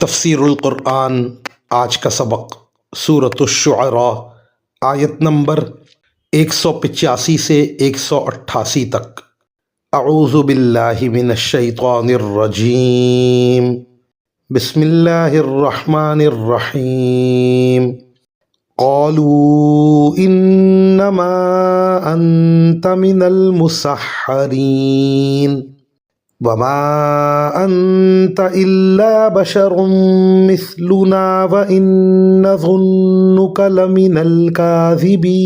تفسیر القرآن آج کا سبق سورۃ الشعراء آیت نمبر 185 سے 188 تک۔ اعوذ باللہ من الشیطان الرجیم، بسم اللہ الرحمن الرحیم۔ قالوا انما انت من المسحرین وما انت الا بشر مثلنا وان نظنك لمن الكاذبین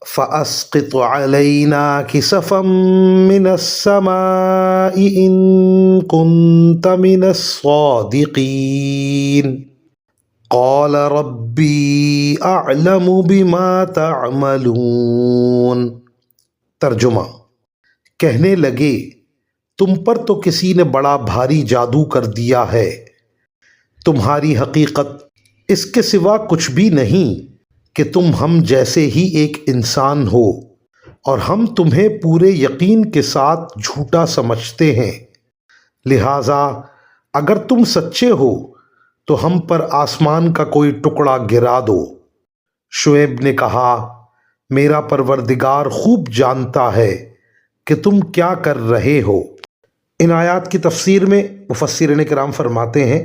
فاسقط علينا كسفا من السماء ان كنت من الصادقین قال ربی اعلم بما تعملون۔ ترجمہ: کہنے لگے تم پر تو کسی نے بڑا بھاری جادو کر دیا ہے، تمہاری حقیقت اس کے سوا کچھ بھی نہیں کہ تم ہم جیسے ہی ایک انسان ہو، اور ہم تمہیں پورے یقین کے ساتھ جھوٹا سمجھتے ہیں، لہٰذا اگر تم سچے ہو تو ہم پر آسمان کا کوئی ٹکڑا گرا دو۔ شعیب نے کہا، میرا پروردگار خوب جانتا ہے کہ تم کیا کر رہے ہو۔ ان آیات کی تفسیر میں مفسرین کرام فرماتے ہیں،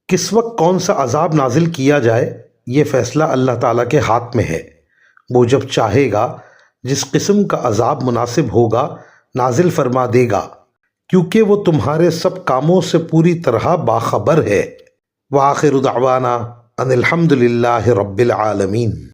کس وقت کون سا عذاب نازل کیا جائے یہ فیصلہ اللہ تعالیٰ کے ہاتھ میں ہے۔ وہ جب چاہے گا جس قسم کا عذاب مناسب ہوگا نازل فرما دے گا، کیونکہ وہ تمہارے سب کاموں سے پوری طرح باخبر ہے۔ وآخر دعوانا ان الحمد للہ رب العالمین۔